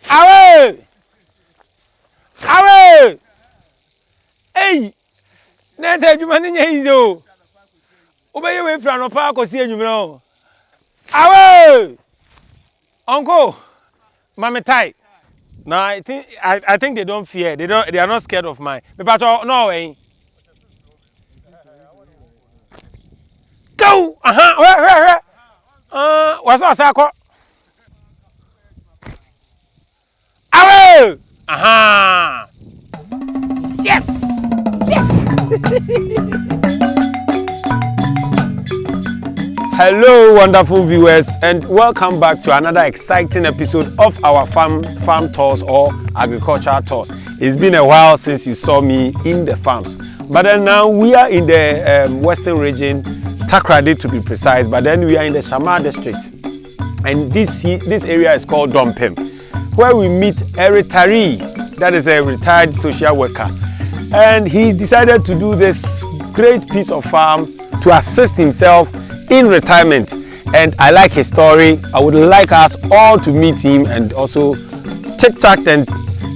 Away! Away! Hey! Next time you manage to obey your friend or park or see you know. Away! Uncle, Mama tight. No, I think they don't fear. They are not scared of mine. But no way. Go! What's that circle? Away! Yes! Yes! Hello, wonderful viewers, and welcome back to another exciting episode of our farm tours or agricultural tours. It's been a while since you saw me in the farms, but then now we are in the western region, Takrady to be precise, but then we are in the Shama district, and this area is called Dompem, where we meet a retiree, that is a retired social worker, and he decided to do this great piece of farm to assist himself in retirement, and I like his story. I would like us all to meet him and also chit-chat and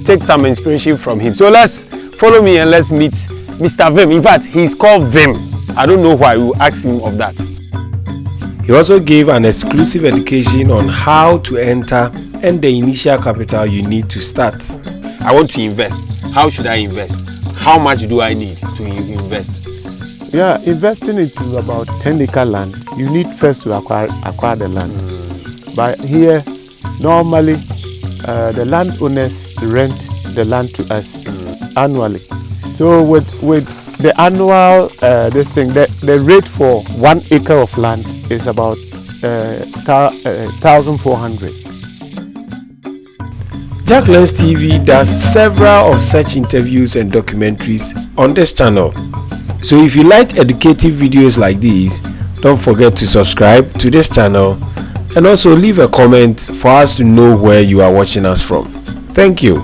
take some inspiration from him. So let's follow me and let's meet Mr. Vim. In fact, he's called Vim. I don't know why. We'll ask him of that. He also gave an exclusive education on how to enter and the initial capital you need to start. I want to invest. How should I invest? How much do I need to invest? Yeah, investing into about 10-acre land, you need first to acquire the land. But here, normally, the landowners rent the land to us annually. So with the annual the rate for 1 acre of land is about 1,400. Jacqueline's TV does several of such interviews and documentaries on this channel. So if you like educative videos like these, don't forget to subscribe to this channel and also leave a comment for us to know where you are watching us from. Thank you.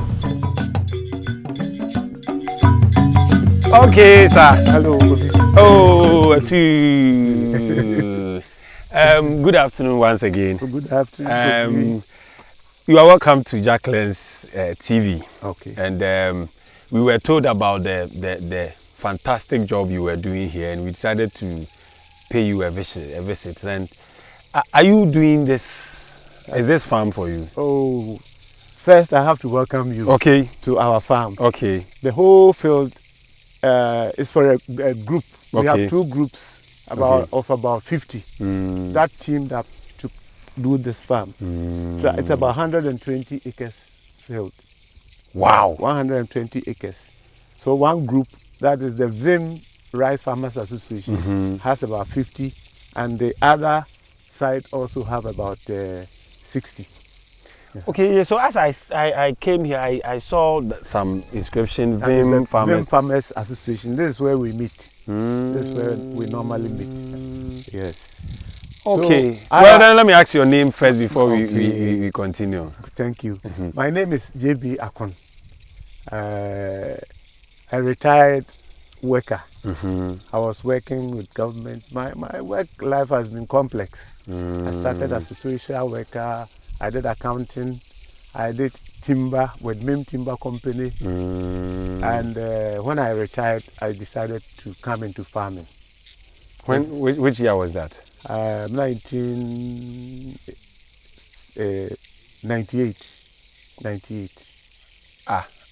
Okay, sir. Hello. Oh, good afternoon once again. Good afternoon. You are welcome to Jacqueline's TV. Okay. And we were told about the fantastic job you were doing here, and we decided to pay you a visit. And are you doing this? Is this farm for you? Oh, first I have to welcome you to our farm. Okay. The whole field is for a group. We have two groups of about 50. That team that to do this farm. So it's about 120 acres field. Wow. 120 acres. So one group, that is the Vim Rice Farmers Association, has about 50, and the other side also have about 60. Yeah. Okay, so as I came here, I saw some inscription, Vim Farmers Association. This is where we meet. This is where we normally meet. Yes. Okay. So, well, then let me ask your name first before we continue. Thank you. My name is J.B. Arkon. A retired worker. I was working with government. My work life has been complex. I started as a social worker. I did accounting. I did timber with MIM Timber Company. And when I retired, I decided to come into farming. Which year was that? 1998.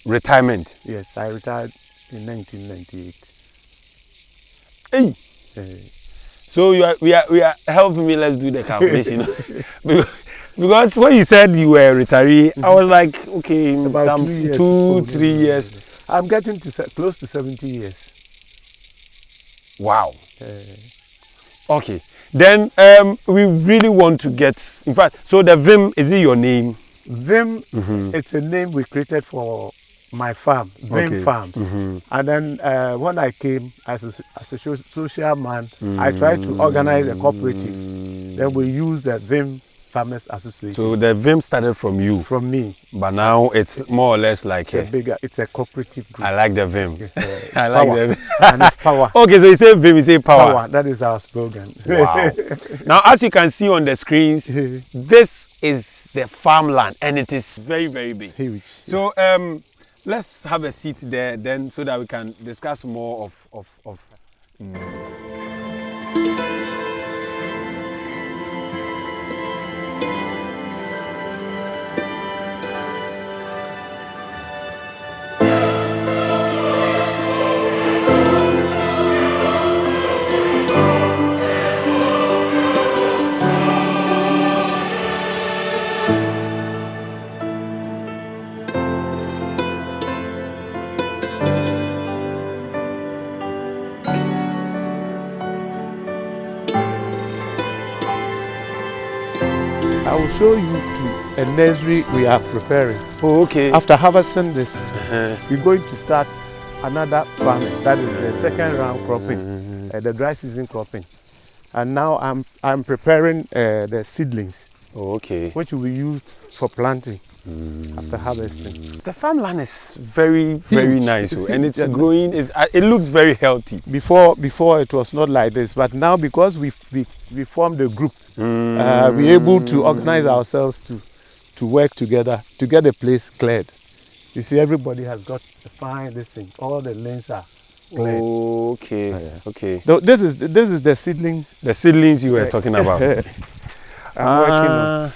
Retirement. Yes, I retired in 1998. Hey. So we are helping me. Let's do the calculation. because when you said you were a retiree, I was like, okay, about some 3 years. I'm getting to close to 70 years. Wow. Okay. Then we really want to get. In fact, so the Vim, is it your name? Vim, it's a name we created for my farm, Vim Farms. And then when I came as a social man, I tried to organize a cooperative. Then we used the Vim Farmers Association. So the Vim started from you? From me. But now it's more or less like it's a cooperative group. I like the Vim. I like the Vim. And it's power. Okay, so you say Vim, you say power. Power, that is our slogan. Wow. Now, as you can see on the screens, this is the farmland, and it is very, very big. Huge. So let's have a seat there then, so that we can discuss more of I will show you to a nursery we are preparing. Oh, okay. After harvesting this, we're going to start another farming. That is the second round cropping, the dry season cropping. And now I'm preparing the seedlings, Okay. which will be used for planting after harvesting. The farmland is very, very Huge. nice, It's and huge it's and growing. It looks very healthy. Before it was not like this, but now because we formed a group, we're able to organize ourselves to work together to get the place cleared. You see, everybody has got to find this thing. All the lanes are cleared. Okay. Okay. This is the seedling. The seedlings you were talking about. I'm working on.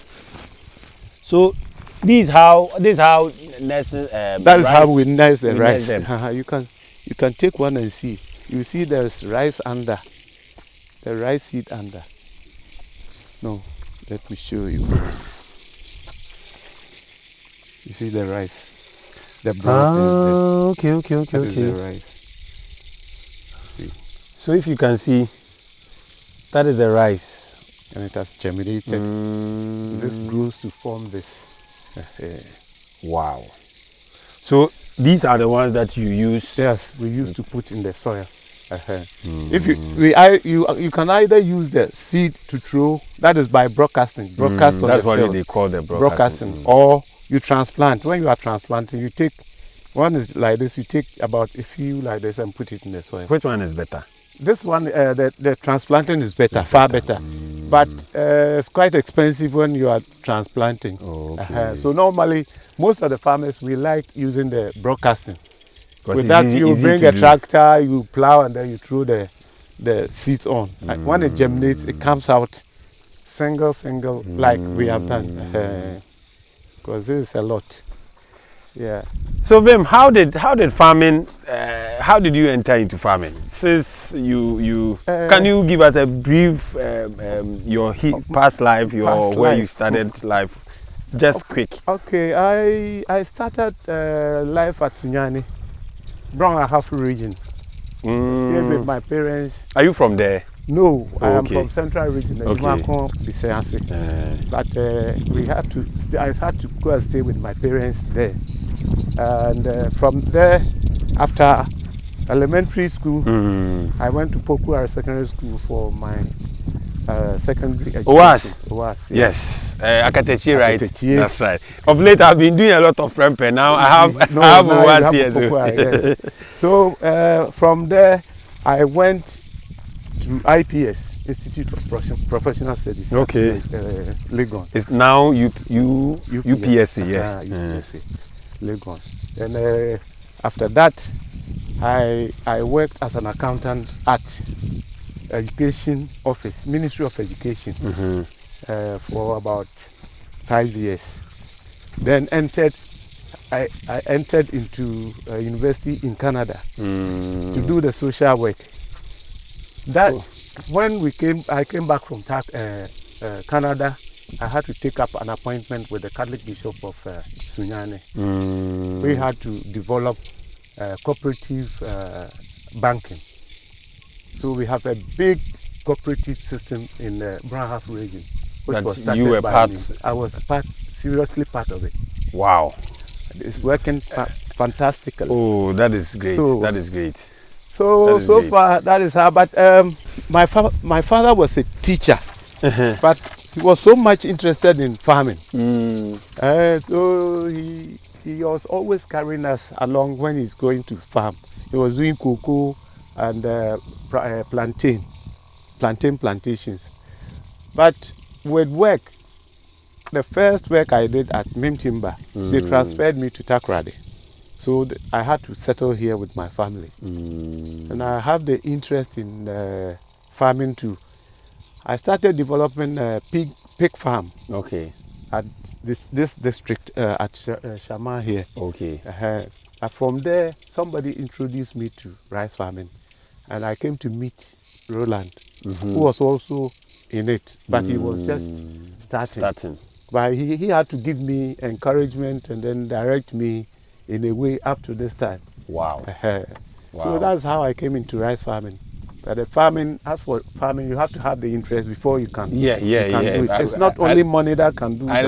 So this is how nurses. That is how we nurse the we rice. nurse them. You can take one and see. You see there's rice under. The rice seed under. No, let me show you. You see the rice. The brown things there. Okay. That is the rice. See, So if you can see, that is the rice. and it has germinated. This grows to form this. Wow. So these are the ones that you use. Yes, we used to put in the soil. If you can either use the seed to throw, that is by broadcasting. Broadcast on That's the what field. they call the broadcasting. Or you transplant. When you are transplanting, you take one is like this. You take about a few like this and put it in the soil. Which one is better? This one, the transplanting is better, far better. But it's quite expensive when you are transplanting. Okay. So normally, most of the farmers, we like using the broadcasting. With It's that, easy- you easy bring to a do. tractor, you plow, and then you throw the seeds on. And when it germinates, it comes out single, like we have done. Because this is a lot. Yeah. So Vim, how did farming? How did you enter into farming? Since you can you give us a brief your past life, past where you life. started life, just quick. Okay, I started life at Sunyani, Brown Half region. Stayed with my parents. Are you from there? No, I am Okay. from Central region. Okay. But I had to go and stay with my parents there. And from there, after elementary school, I went to Pokuara Secondary School for my secondary education. OAS? Yes. Akatechi, right? Akatechi. That's right. Of late, I've been doing a lot of Frempe. Now I have now you OAS have here. Pokuara, yes. So from there, I went to IPS, Institute of Professional Studies. Okay. Legon. It's now UPSC, yeah. UPSC, Legon. And after that, I worked as an accountant at Education Office, Ministry of Education, for about 5 years. Then I entered into a university in Canada to do the social work. That when I came back from Canada, I had to take up an appointment with the Catholic Bishop of Sunyani. We had to develop cooperative banking. So we have a big cooperative system in the Brown Half region. That was you started were by part. me. I was seriously part of it. Wow. It's working fantastically. Oh, that is great. So- that is great. So great. far that is how. But my father was a teacher, but he was so much interested in farming. So he was always carrying us along when he's going to farm. He was doing cocoa and plantations. But with work, the first work I did at Mim Timber, they transferred me to Takoradi. So I had to settle here with my family. And I have the interest in farming too. I started developing a pig farm. Okay. At this district at Shama here. Okay. From there, somebody introduced me to rice farming. And I came to meet Roland, who was also in it, but he was just starting. But he had to give me encouragement and then direct me in a way up to this time. Wow. Wow. So that's how I came into rice farming. But as for farming, you have to have the interest before you can. Do it. It's not only money that can do. I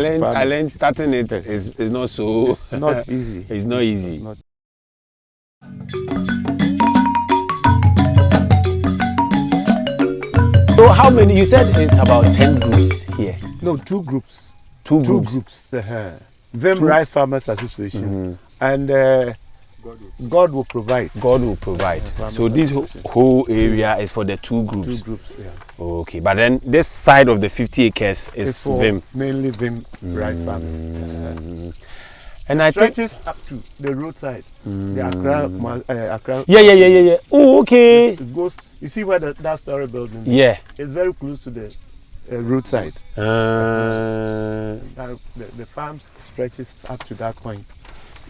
learned starting it is not so. It's not easy. It's not easy. It's not. So how many? You said it's about 10 groups here. No, 2 groups. Two Two groups. Vim Rice Farmers Association and God will provide. God will provide. So this whole area is for the 2 groups. 2 groups, yes. Okay, but then this side of the 50 acres is for Vim. Mainly Vim Rice Farmers. And I think stretches up to the roadside. The Accra. Yeah. Oh, okay. It goes. You see where that story building? Yeah. It's very close to the roadside. The farm stretches up to that point.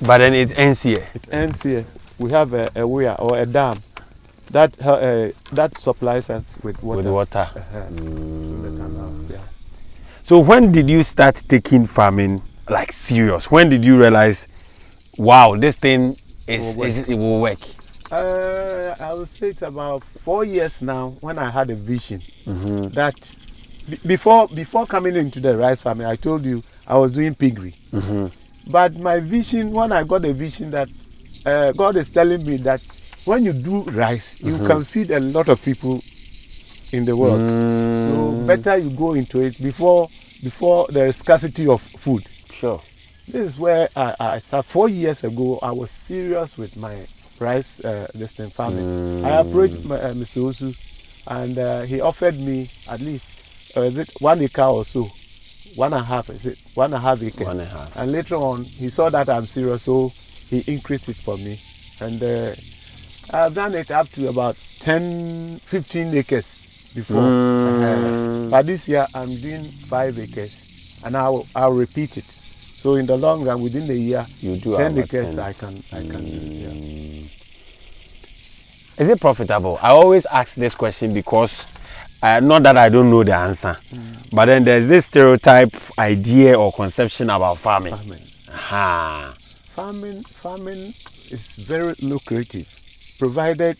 But then it ends here. It ends here. We have a weir or a dam that supplies us with water. With water. Through the canals, yeah. So when did you start taking farming like serious? When did you realize, wow, this thing it will work? I would say it's about 4 years now when I had a vision that before coming into the rice farming, I told you I was doing piggery. But my vision, when I got a vision that God is telling me that when you do rice, you can feed a lot of people in the world. So better you go into it before there is scarcity of food. Sure. This is where I started 4 years ago. I was serious with my rice farming. I approached Mr. Osu, and he offered me at least 1 acre or so. 1.5, is it 1.5 acres? 1.5. And later on, he saw that I'm serious, so he increased it for me. And I've done it up to about 10-15 acres before. But this year, I'm doing 5 acres, and I'll repeat it. So in the long run, within the year, you do 10 acres 10. I can do. Is it profitable? I always ask this question because not that I don't know the answer, but then there's this stereotype idea or conception about farming. Farming is very lucrative, provided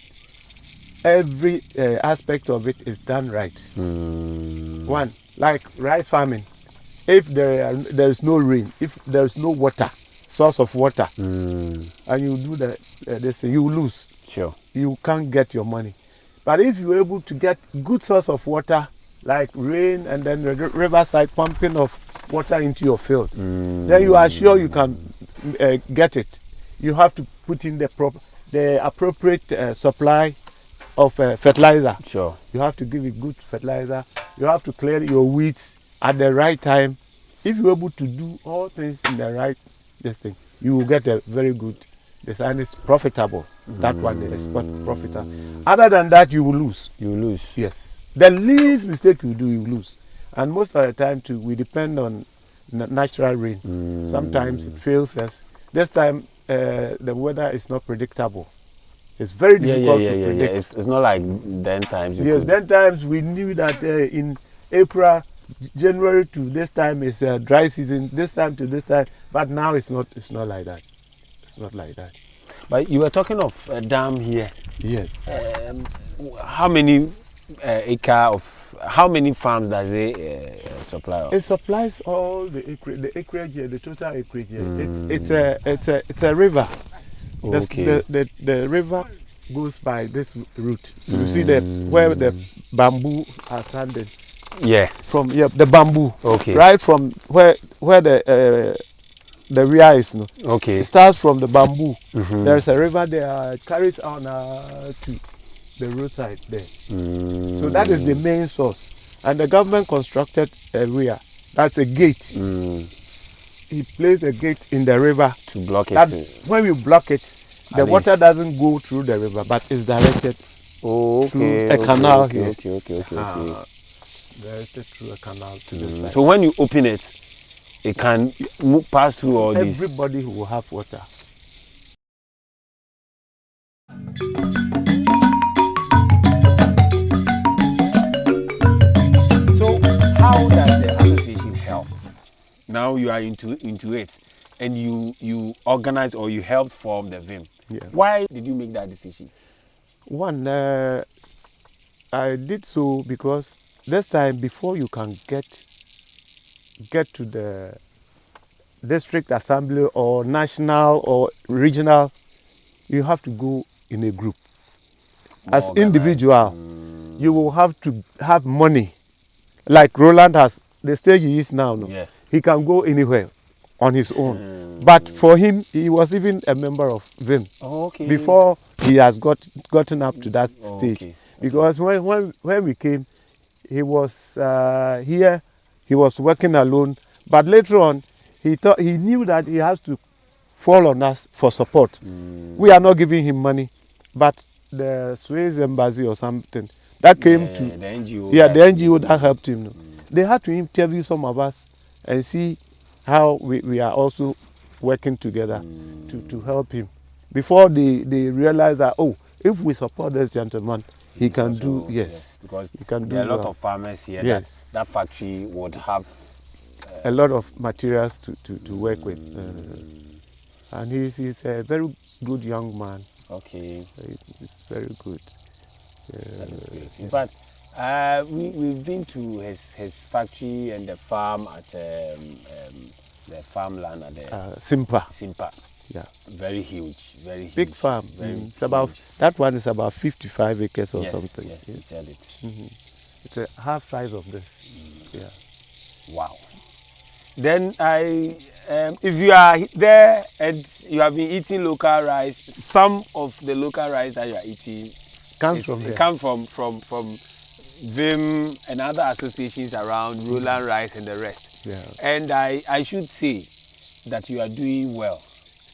every aspect of it is done right. One, like rice farming, if there is no rain, if there is no water, source of water, and you do this thing, you lose. Sure. You can't get your money. But if you're able to get good source of water, like rain and then riverside pumping of water into your field, then you are sure you can get it. You have to put in the appropriate supply of fertilizer. Sure. You have to give it good fertilizer. You have to clear your weeds at the right time. If you're able to do all things in the right thing, you will get a very good. And it's profitable. That one, the export profitable. Other than that, you will lose. You will lose. Yes. The least mistake you do, you lose. And most of the time, too, we depend on natural rain. Sometimes it fails us. This time, the weather is not predictable. It's very difficult to predict. It's not like then times. Then times we knew that in April, January to this time is dry season. This time to this time, but now it's not like that. It's not like that. But you were talking of a dam here. Yes. How many how many farms does it supply of? It supplies all the acreage here, the total acreage here. It's a river. Okay. The river goes by this route. You see where the bamboo are standing. Yeah. From the bamboo. Okay. Right from where the weir is. No? Okay. It starts from the bamboo. There's a river there. It carries on to the roadside there. So that is the main source. And the government constructed a weir That's a gate. He placed a gate in the river to block it. That when you block it, the water doesn't go through the river, but is directed through a canal here. Okay. Directed through a canal to the side. So when you open it, it can pass through all these. Everybody will have water. So how does the association help? Now you are into it, and you organize or you helped form the VIM. Yeah. Why did you make that decision? One, I did so because this time before you can get to the district assembly or national or regional, you have to go in a group. As individual, you will have to have money. Like Roland has the stage he is now. No? Yeah. He can go anywhere on his own. But for him, he was even a member of VIM before he has gotten up to that stage. Because when we came, he was here. He was working alone. But later on, he knew that he has to fall on us for support. We are not giving him money, but the Swiss embassy or something that came to the NGO. Yeah, the NGO that helped him. They had to interview some of us and see how we are also working together to help him. Before they realize that, if we support this gentleman, he can do, because he can do there are a lot of farmers here. Yes. That factory would have a lot of materials to work with. And he's a very good young man. Okay. He's very good. That is great. In fact, we've been to his factory and the farm at the farmland at the Simpa. Yeah. Very huge, very huge. Big farm. Very that one is about 55 acres or something. Yes, he said it. It's a half size of this. Yeah. Wow. Then if you are there and you have been eating local rice, some of the local rice that you are eating comes from here. Come from VIM and other associations around, Roland Rice and the rest. Yeah. And I should say that you are doing well.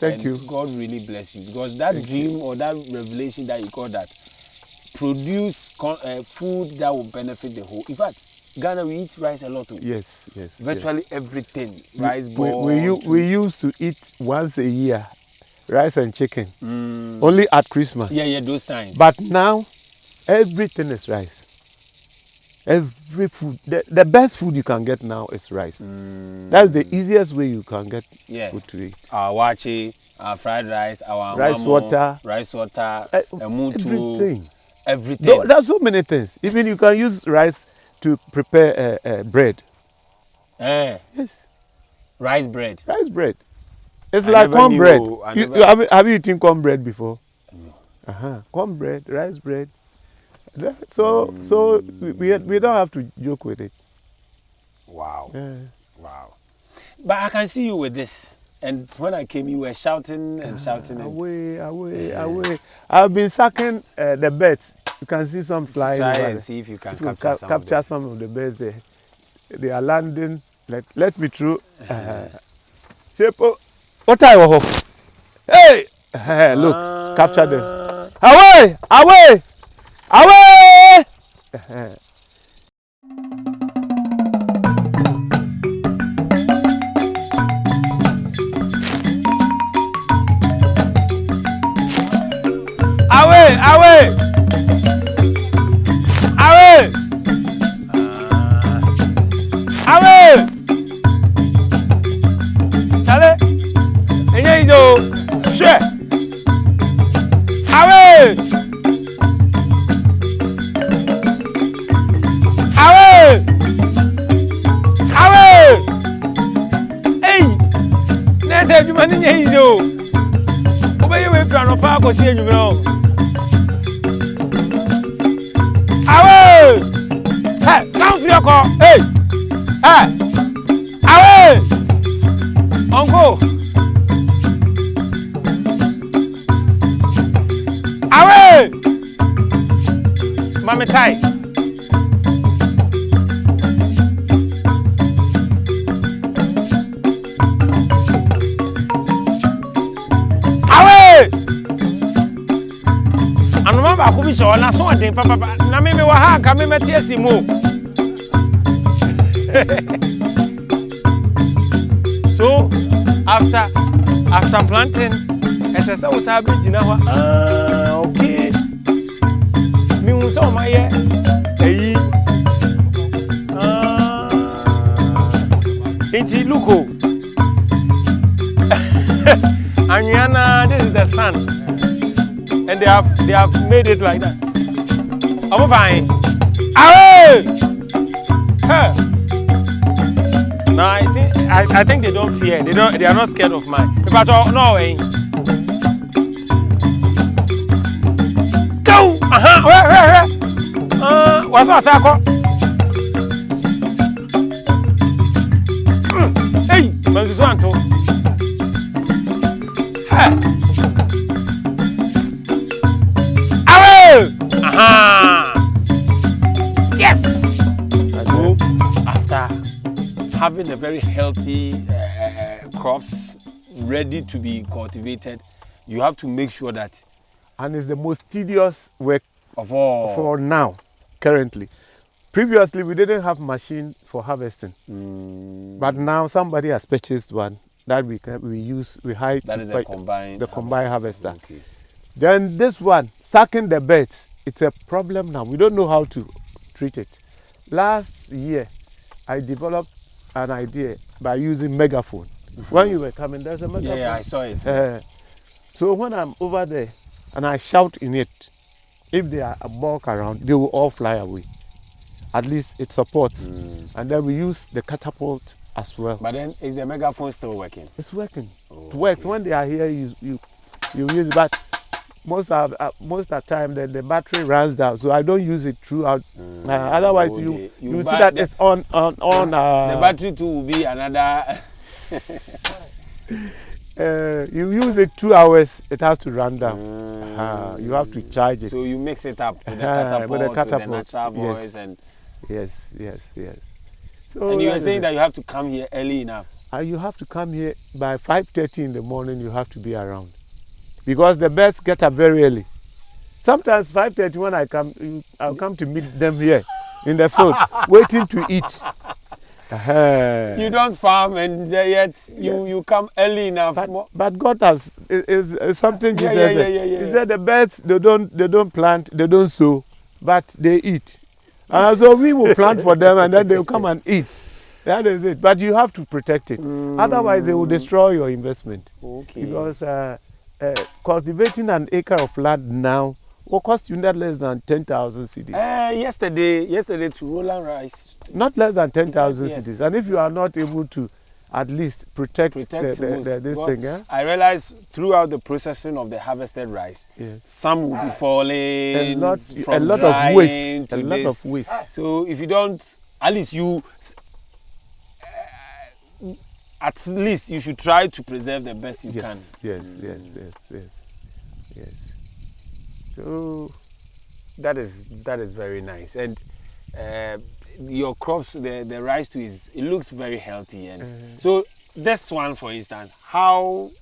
Thank you. God really bless you, because that dream or that revelation that you got, that produce food that will benefit the whole. In fact, Ghana, we eat rice a lot. Yes. Virtually everything. Rice ball. We used to eat once a year, rice and chicken. Only at Christmas. Yeah, those times. But now, everything is rice. Every food, the best food you can get now is rice. That's the easiest way you can get food to eat. Our wachi, our fried rice, our rice water, everything. There's so many things. Even you can use rice to prepare bread. Yes. Rice bread. Rice bread. It's like cornbread. Have you eaten cornbread before? No. Cornbread, rice bread. So we don't have to joke with it. Wow. Yeah. Wow. But I can see you with this. And when I came, you were shouting and shouting. Away. I've been sucking the birds. You can see some flying. Try and see if you can capture some of the birds there. They are landing. Let me through. Shepo, what are you? Hey! Look, capture them. Away! Away! Chale, enye ijo, share. Away. Hey, next time you man enye ijo. Obey we fi anopa ko si enyume o. Away. Hey, come free oko. Hey. Away. Uncle. Away. Mame Tai. ba ko bi so na so den papa na me wa ha ka me meti asimu. So after planting, SSA was a bridge now. Okay. Me who saw my year. Hey. It's Luko. Anyana, this is the sun. And they have made it like that. I'm fine. Away! Hey! No, I think they don't fear. They are not scared of mine. But no way. Go! Where? What's that, Sako? Hey, but this one too. Hey. Away! Yes. So after having a very healthy crops ready to be cultivated, you have to make sure that. And it's the most tedious work of all for now, currently. Previously, we didn't have machine for harvesting, but now somebody has purchased one that we hire. That is the combined harvester. Okay. Then this one, sucking the beds, it's a problem now. We don't know how to treat it. Last year, I developed an idea by using megaphone. When you were coming, there's a megaphone. Yeah, I saw it. So when I'm over there and I shout in it, if they are a bulk around, they will all fly away. At least it supports. And then we use the catapult as well. But then, is the megaphone still working? It's working. Oh, it works. okay. When they are here, you use it. But most of the time, the battery runs down. So I don't use it throughout. Otherwise, you see that it's on. The battery too will be another. You use it 2 hours, it has to run down. You have to charge it. So you mix it up with the catapult, with the natural voice, and yes. So and you were saying that you have to come here early enough. You have to come here by 5:30 in the morning. You have to be around because the birds get up very early. Sometimes 5:30 when I come, I'll come to meet them here in the field, waiting to eat. You don't farm and yet you come early enough. But God has is something Jesus said. Yeah. He said the birds they don't plant, they don't sow, but they eat. So we will plant for them and then they will come and eat. That is it. But you have to protect it. Otherwise they will destroy your investment. Okay. Because cultivating an acre of land now will cost you not less than 10,000 cedis. Yesterday to Roland rice. Not less than 10,000 cedis. And if you are not able to at least protect this thing. Yeah? I realized throughout the processing of the harvested rice, some will be falling. A lot of waste. So if you don't, at least you should try to preserve the best you can. Yes. So that is very nice. And your crops, the rice too it looks very healthy. And so this one, for instance, how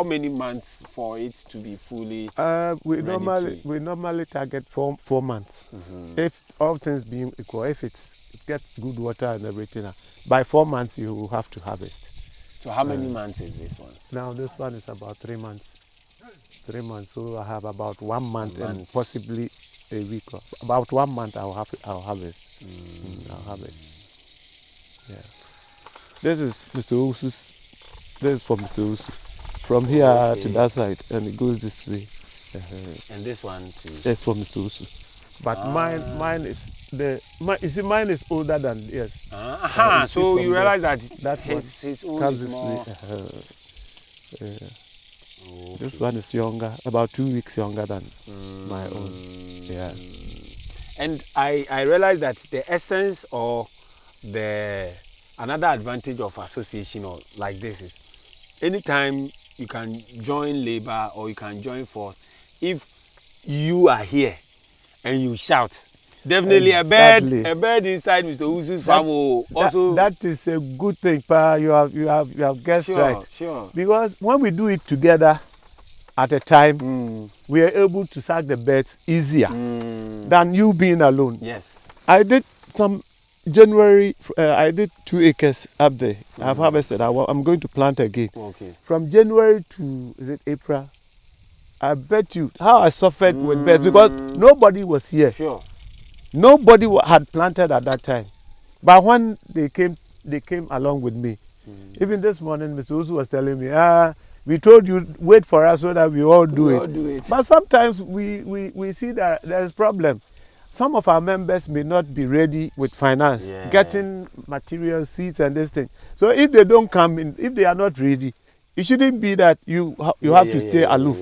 many months for it to be fully we normally target 4 months. If all things being equal, if it gets good water and everything, by 4 months you will have to harvest. So how many months is this one? Now this one is about 3 months. 3 months, so I have about 1 month and possibly a week. About 1 month I'll harvest. I'll harvest. Yeah. This is Mr. Usu's. This is for Mr. Usu. From here to that side, and it goes this way. And this one too. That's for Mr. Usu. But mine is you see, mine is older than yes. So you realize that his own comes is this more. way. This one is younger, about 2 weeks younger than my own. Yeah. And I realized that the essence or another advantage of association or like this is anytime you can join labor or you can join force, if you are here and you shout, definitely exactly. a bird inside Mr. Usu's farm will also. That is a good thing, Pa. You have guessed right. Sure. Because when we do it together, at a time, we are able to sack the beds easier than you being alone. Yes. I did some January, I did 2 acres up there. I've harvested. I'm going to plant again. Okay. From January to, is it April? I bet you how I suffered with beds because nobody was here. Sure. Nobody had planted at that time. But when they came along with me. Even this morning, Mr. Usu was telling me, we told you wait for us so that we all do it. But sometimes we see that there is problem. Some of our members may not be ready with finance, getting materials, seeds and this thing. So if they don't come in, if they are not ready, it shouldn't be that you have to stay aloof.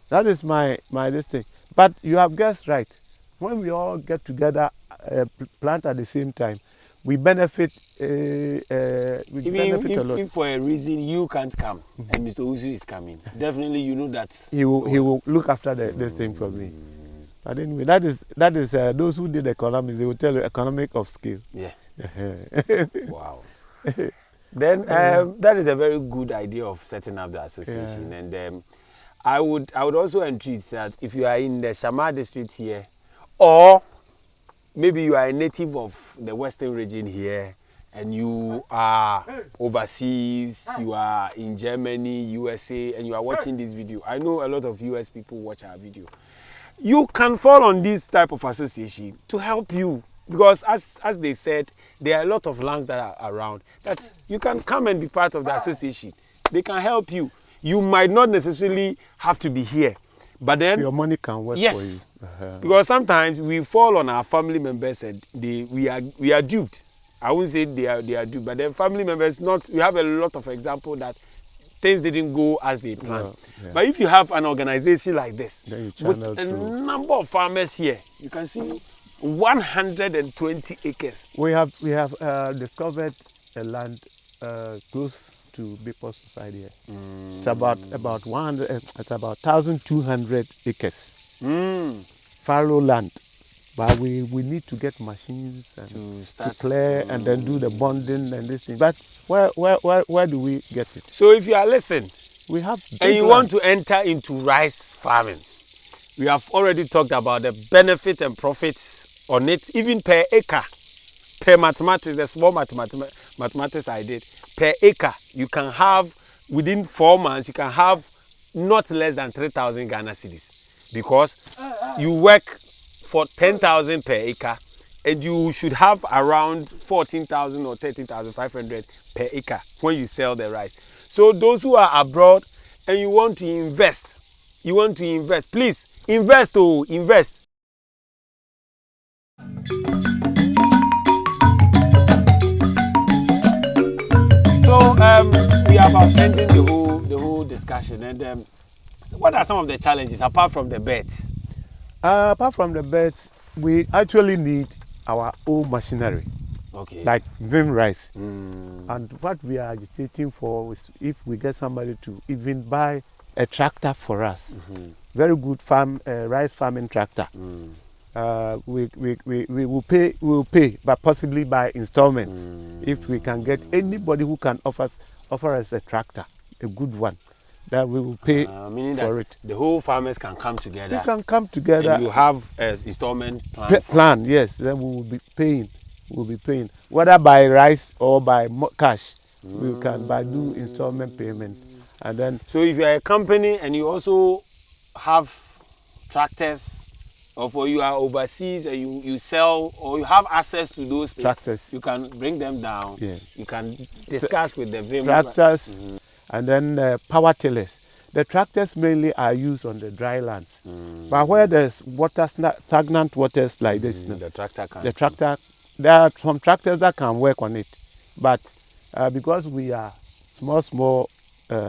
That is my this thing. But you have guessed right. When we all get together, plant at the same time, we benefit. Benefit a lot. If for a reason you can't come and Mr. Usu is coming, definitely you know that he will look after this thing for me. But anyway, that is those who did economics, they will tell you economic of scale. Yeah. Wow. Then that is a very good idea of setting up the association, and I would also entreat that if you are in the Shamar district here, or maybe you are a native of the Western region here, and you are overseas, you are in Germany, USA, and you are watching this video. I know a lot of US people watch our video. You can fall on this type of association to help you, because as they said, there are a lot of lands that are around that you can come and be part of the association. They can help you. You might not necessarily have to be here, but then your money can work for you. Because sometimes we fall on our family members and we are duped. I wouldn't say they are duped, but then family members not. We have a lot of examples that things didn't go as they planned. But if you have an organization like this, with a number of farmers here, you can see 120 acres. We have discovered a land close to Bipo Society here. It's about 100. It's about 1,200 acres. Fallow land. But we need to get machines and to clear and then do the bonding and this thing. But where do we get it? So if you are listening, we have and you want to enter into rice farming, we have already talked about the benefit and profits on it, even per acre, per mathematics, the small mathematics I did, per acre, you can have, within 4 months, you can have not less than 3,000 Ghana cedis, because you work for 10,000 per acre, and you should have around 14,000 or 13,500 per acre when you sell the rice. So those who are abroad and you want to invest, please invest. So we are about ending the whole discussion, and so what are some of the challenges apart from the beds? Apart from the beds, we actually need our own machinery, like Vim rice. And what we are agitating for is if we get somebody to even buy a tractor for us, very good rice farming tractor. We will pay, but possibly by installments. If we can get anybody who can offer us a tractor, a good one, that we will pay for it. The whole farmers can come together. We can come together. And you have an installment plan. Yes. Then we will be paying. We'll be paying whether by rice or by cash. We can do installment payment, and then. So if you are a company and you also have tractors, or you are overseas and you sell or you have access to those tractors, you can bring them down. Yes. You can discuss with the Vim tractors. And then power tillers. The tractors mainly are used on the dry lands. But where there's stagnant waters like this, the tractor there are some tractors that can work on it. But because we are small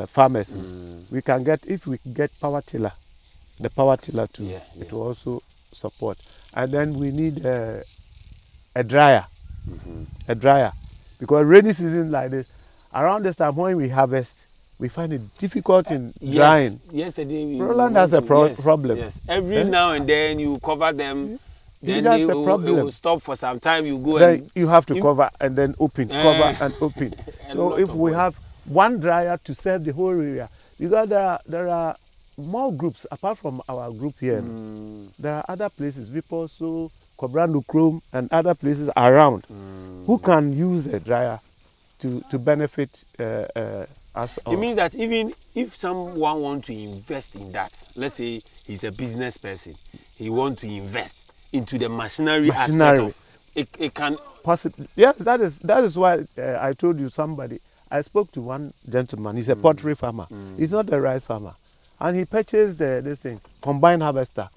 farmers, we can get, if we get power tiller, the power tiller too, it will also support. And then we need a dryer, because rainy season like this, around this time when we harvest, we find it difficult in drying. Yesterday, Roland has a problem. Yes, every now and then you cover them. Then it will stop for some time. You go then you have to cover and then open, cover and open. So if we have one dryer to serve the whole area, because there are more groups apart from our group here. There are other places, people so Kobrando Chrome and other places around who can use a dryer to benefit us all. It means that even if someone wants to invest in that, let's say he's a business person, he wants to invest into the machinery aspect of it can possibly. Yes, that is why I told you somebody. I spoke to one gentleman. He's a pottery farmer. He's not a rice farmer, and he purchased this thing, combined harvester,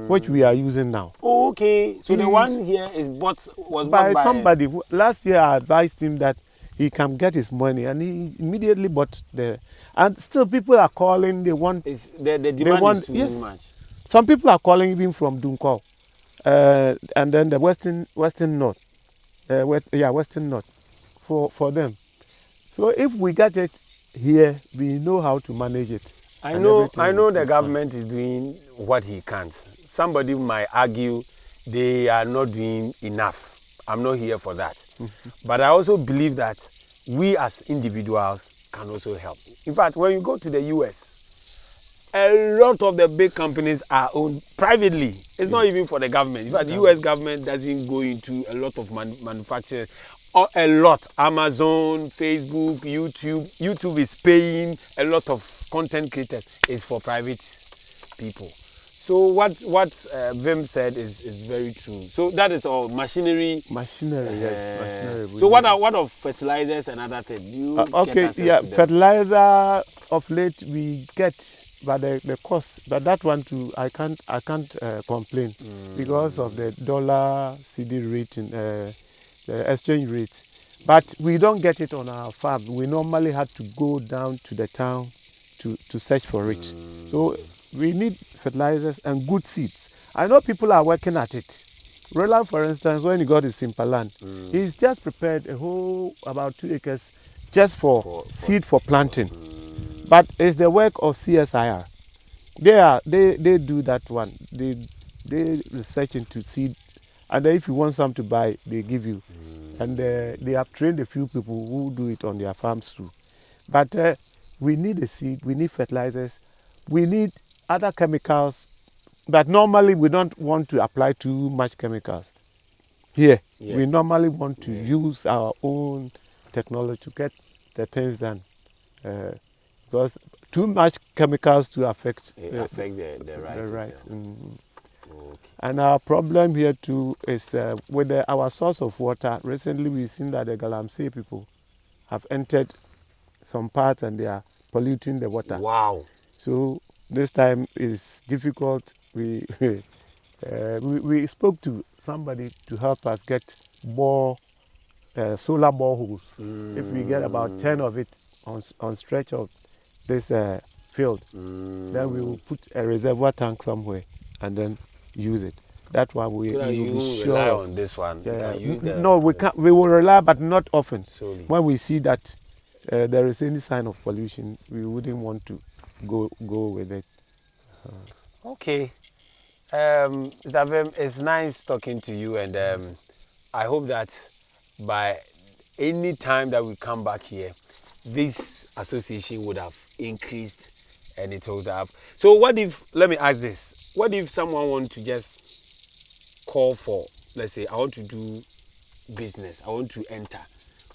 which we are using now. Oh, okay. So the one here was bought by somebody. Last year I advised him that he can get his money, and he immediately bought and still people are calling. They want the demand is too much. Some people are calling even from Dunko, and then the western north, western north, for them. So if we get it here, we know how to manage it. I know the government is doing what he can. Somebody might argue they are not doing enough. I'm not here for that. But I also believe that we as individuals can also help. In fact, when you go to the US, a lot of the big companies are owned privately. It's not even for the government. In fact, the US government doesn't go into a lot of manufacturing. A lot. Amazon, Facebook, YouTube. YouTube is paying a lot of content creators. It's for private people. So what Vim said is very true. So that is all machinery. Machinery, yes, machinery. So what of fertilizers and other things? Do you okay, yeah, fertilizer of late we get, but the cost. But that one too, I can't complain because of the dollar CD rate and the exchange rate. But we don't get it on our farm. We normally have to go down to the town to search for it. So we need fertilizers and good seeds. I know people are working at it. Roland, for instance, when he got his simple land, he's just prepared a whole about 2 acres just for seed for planting. But it's the work of CSIR. They do that one. They research into seed, and if you want some to buy, they give you. And they have trained a few people who do it on their farms too. But we need a seed, we need fertilizers, we need other chemicals. But normally we don't want to apply too much chemicals. Here, we normally want to use our own technology to get the things done. Because too much chemicals to affect the rice. Okay. And our problem here too is with our source of water. Recently we've seen that the Galamsey people have entered some parts and they are polluting the water. Wow. So this time is difficult. We spoke to somebody to help us get more solar boreholes. If we get about 10 of it on stretch of this field, then we will put a reservoir tank somewhere and then use it. That one we will be sure rely on this one. Yeah. You can use no, we can't. We will rely, but not often. Solely. When we see that there is any sign of pollution, we wouldn't want to go with it. Okay, Mr. Vim, it's nice talking to you, and I hope that by any time that we come back here, this association would have increased, and it would have. So what if? Let me ask this: what if someone wants to just call for, let's say, I want to do business, I want to enter,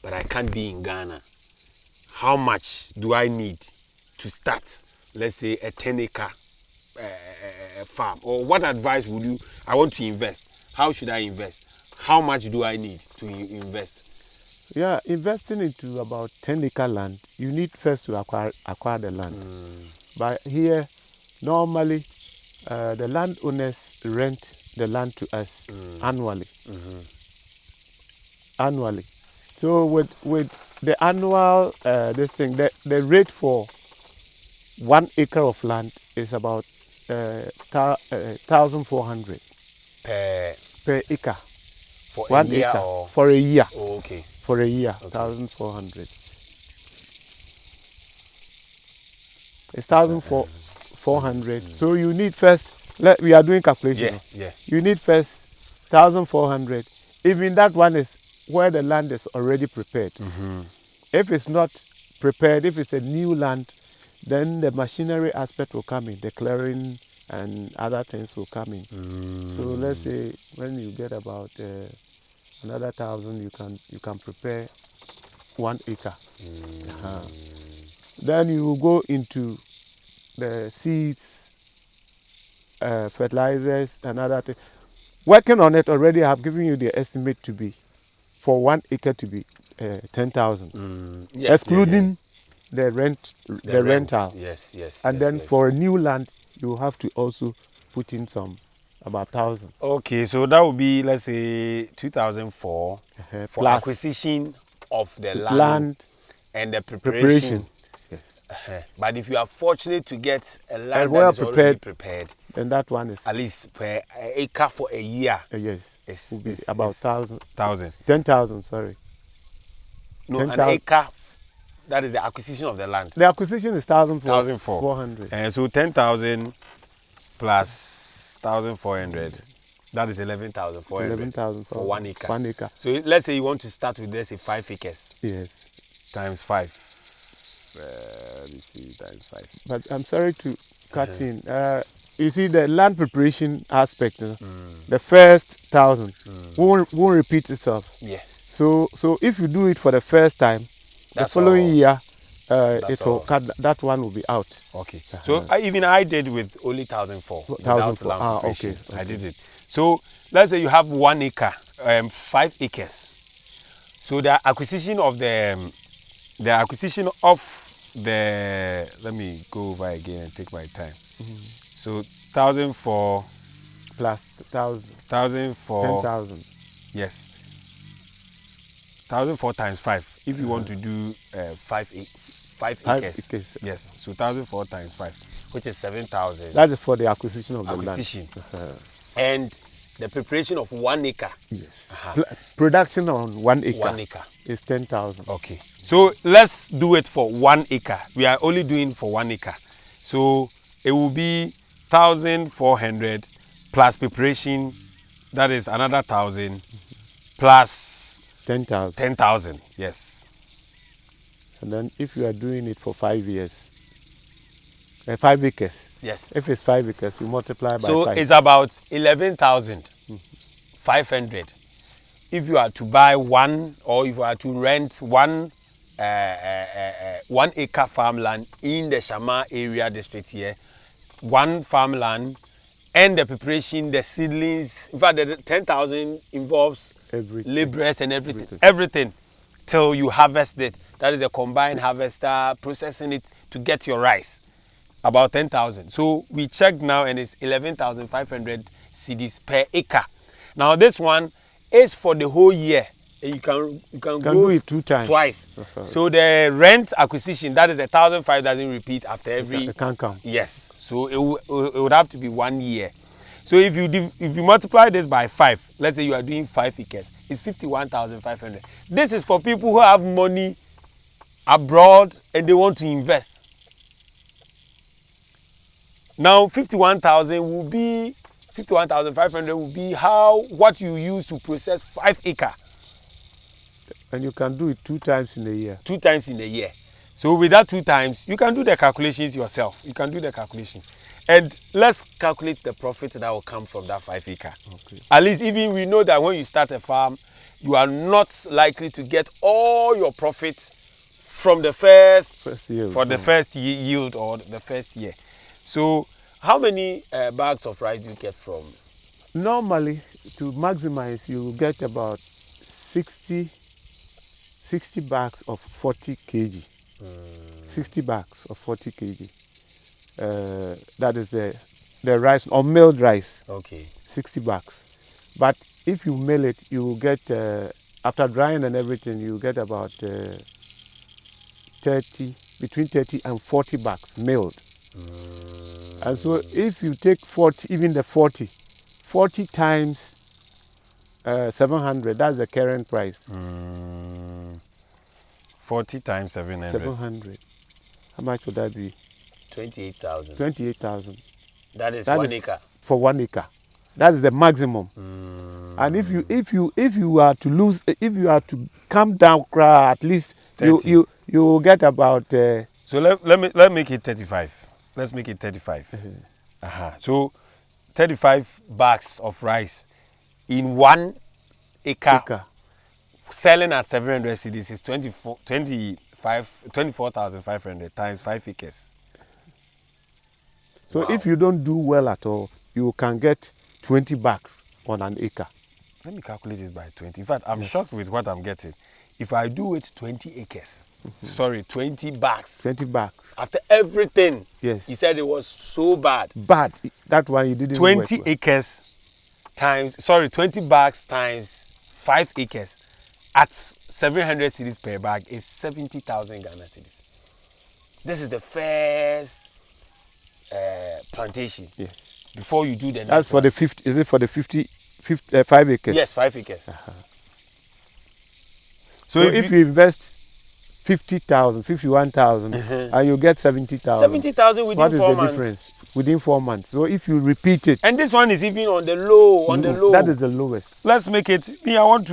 but I can't be in Ghana. How much do I need to start, let's say, a 10-acre farm? Or what advice would you, I want to invest, how should I invest? How much do I need to invest? Yeah, investing into about 10-acre land, you need first to acquire the land. But here, normally, the landowners rent the land to us annually. Annually. So with the annual the rate for 1 acre of land is about 1,400 per acre. For 1 a year acre or? for a year. Oh, okay. For a year, okay. 1,400. It's 1,400. So you need first. We are doing calculation. Yeah. You need first 1,400. Even that one is where the land is already prepared. If it's not prepared, if it's a new land, then the machinery aspect will come in, the clearing and other things will come in. So let's say when you get about another 1,000, you can prepare 1 acre. Then you go into the seeds, fertilizers, and other things. Working on it already, I have given you the estimate to be for 1 acre to be 10,000, excluding the rental. Yes. And then for a new land, you have to also put in some about 1,000. Okay, so that would be, let's say, 2,004 for plus acquisition of the land and the preparation. Yes. But if you are fortunate to get a land well that is already prepared, then that one is at least per acre for a year. Yes, It's will be about 1,000. 10,000. Sorry. No, 10,000. an acre. That is the acquisition of the land. The acquisition is 1,400. 1,400. So 10,000 plus 1,400. That is 11,400. 11,000 for 1 acre. 1 acre. So let's say you want to start with, let's say, 5 acres. Yes. Times 5. Let me see, times 5. But I'm sorry to cut in. You see the land preparation aspect. The first 1,000 won't repeat itself. Yeah. So if you do it for the first time, the following year, that one will be out. Okay. So even I did with only 1,004. 1,004. Okay. I did it. So let's say you have 1 acre, 5 acres. So the acquisition of let me go over again and take my time. So 1,004 plus 1,000. 1,004. 10,000. Yes. 1,004 times 5. If you want to do 5 acres. Yes. So 1,004 times 5, which is 7,000. That is for the acquisition of the land. And the preparation of 1 acre. Yes. Production on 1 acre. 1 acre is 10,000. Okay. So let's do it for 1 acre. We are only doing for 1 acre. So it will be 1,400 plus preparation. That is another 1,000 plus 10,000. 10,000. Yes. And then if you are doing it for 5 years, 5 acres. Yes. If it's 5 acres, you multiply by 5. So it's about 11,500. If you are to buy one, or if you are to rent 1 acre farmland in the Shama area district here, 1 farmland and the preparation, the seedlings. In fact, the 10,000 involves laborers and everything till you harvest it. That is a combined harvester processing it to get your rice. About 10,000. So we checked now and it's 11,500 cedis per acre. Now this one is for the whole year. You can do it 2 times. Twice. So the rent acquisition, that is 1,500, doesn't repeat after every. It can't come. Yes. So it would have to be 1 year. So if you multiply this by 5, let's say you are doing 5 acres, it's 51,500. This is for people who have money abroad and they want to invest. Now 51,500 will be what you use to process 5 acres. And you can do it 2 times in a year. 2 times in a year. So with that 2 times, you can do the calculations yourself. You can do the calculation. And let's calculate the profit that will come from that 5 acre. Okay. At least even we know that when you start a farm, you are not likely to get all your profit from the first yield, for the first yield or the first year. So how many bags of rice do you get from? Normally, to maximize, you will get about 60 bags of 40 kg. 60 bags of 40 kg. That is the rice or milled rice. Okay. 60 bags. But if you mill it, you will get after drying and everything, you get about between 30 and 40 bags milled. And so if you take 40, even the 40 times 700, that's the current price. 40 times 700. 700. How much would that be? 28,000. 28,000. That is 1 acre. For 1 acre. That is the maximum. And if you are to come down, at least you get about. So So let make it 35. Let's make it 35. So 35 bags of rice in 1 acre. Selling at 700 cedis is 24,500 times 5 acres. So if you don't do well at all, you can get 20 bags on an acre. Let me calculate this by 20. In fact, I'm shocked with what I'm getting. If I do it 20 acres, 20 bags. 20 bags. After everything, yes. You said it was so bad. Bad. That one you didn't 20 acres times, 20 bags times 5 acres at 700 cedis per bag is 70,000 Ghana cedis. This is the first plantation. Yes. Before you do the next That's for one. the 50, is it for the 5 acres? Yes, 5 acres. So if you invest 50,000, 51,000, and you get 70,000. 70,000 within 4 months. What is the difference? Within 4 months. So if you repeat it. And this one is even on the low, That is the lowest. Let's make it. I want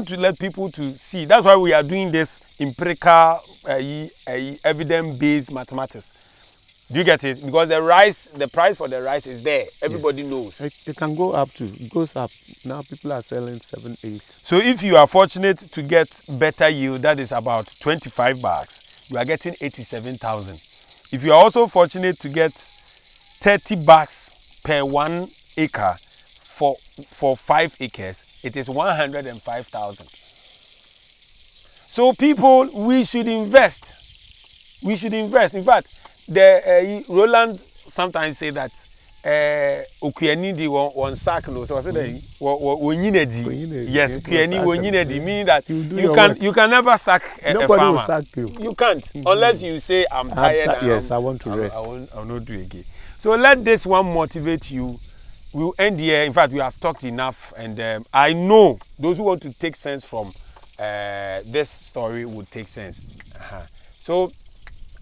to let people to see. That's why we are doing this empirical, evidence-based mathematics. Do you get it? Because the price for the rice is there. Everybody knows. It can go up to. It goes up. Now people are selling 7, 8. So if you are fortunate to get better yield, that is about 25 bags, you are getting 87,000. If you are also fortunate to get 30 bags per 1 acre for 5 acres, it is 105,000. So people, we should invest. We should invest. In fact, the Roland sometimes say that okuani di one sack no, so I said wonyinedi. Yes, okuani wonyinedi, meaning that you can never sack a farmer. Nobody will sack you. You can't unless you say I'm tired. Yes, I want to rest. I'll not do it again. So let this one motivate you. We'll end here. In fact, we have talked enough, and I know those who want to take sense from this story would take sense. So.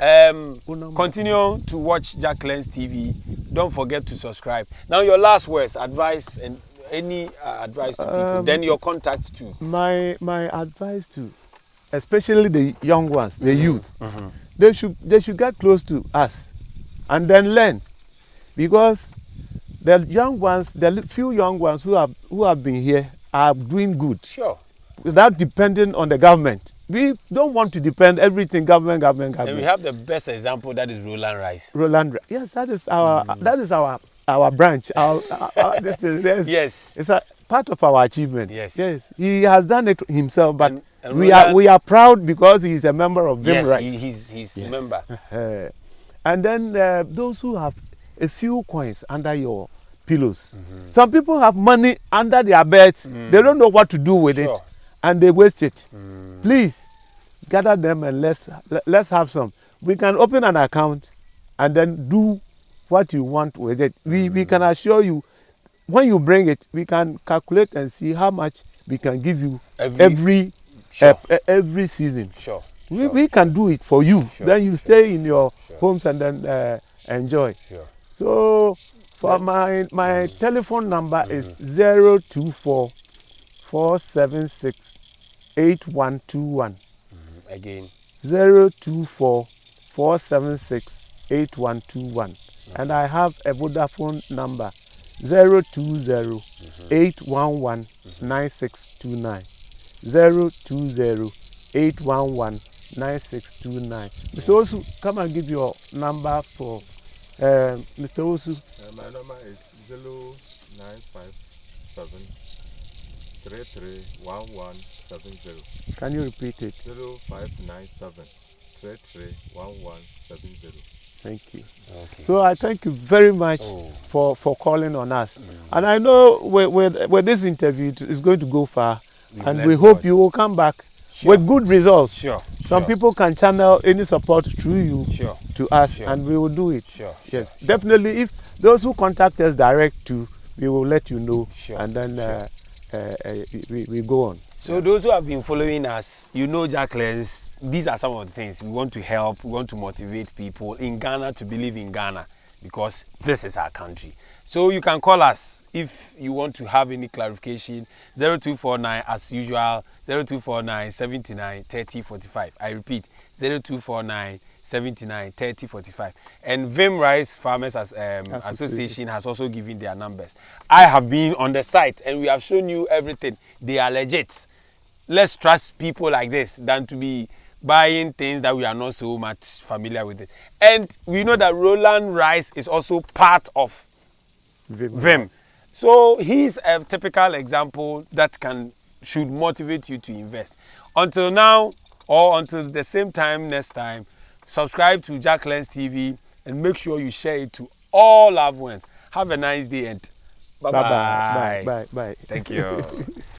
Continue to watch Jacqueline's TV. Don't forget to subscribe. Now, your last words, advice, and any advice to people. Then your contact too. My advice to, especially the young ones, the youth, they should get close to us, and then learn, because the young ones, the few young ones who have been here are doing good. Sure. Without depending on the government. We don't want to depend everything government. And we have the best example, that is Roland Rice. Roland, yes, that is our branch. Yes, it's a part of our achievement. Yes, he has done it himself, but and we are proud because he is a member of Vim Rice. He's a member. And then those who have a few coins under your pillows. Some people have money under their beds. They don't know what to do with it, and they waste it. Please gather them and let's have some. We can open an account and then do what you want with it. We can assure you, when you bring it, we can calculate and see how much we can give you every season. We can do it for you. Then you stay in your homes and then enjoy. So for my telephone number is 024 476 8121. Again. 024 476 8121. And I have a Vodafone number 020 811 9629. 020 811 9629. Mr. Osu, come and give your number for Mr. Osu. My number is 0957 331170. Can you repeat it? 0597 331170. Thank you. Okay. So I thank you very much for calling on us. And I know with this interview it's going to go far, and we hope you will come back with good results. Some people can channel any support through you to us, and we will do it. Yes, definitely. If those who contact us direct to, we will let you know, and then we go on. So those who have been following us, you know, Jacqueline's, these are some of the things we want to help. We want to motivate people in Ghana to believe in Ghana, because this is our country. So you can call us if you want to have any clarification. 0249 as usual, 0249 79 30 45. I repeat, 0249 79 30 45. And Vim Rice Farmers Association has also given their numbers. I have been on the site and we have shown you everything. They are legit. Let's trust people like this than to be buying things that we are not so much familiar with it. And we know that Roland Rice is also part of Vim. So he's a typical example that should motivate you to invest. Until now, or until the same time next time, subscribe to Jack Lens TV and make sure you share it to all loved ones. Have a nice day and bye-bye. Bye. Thank you.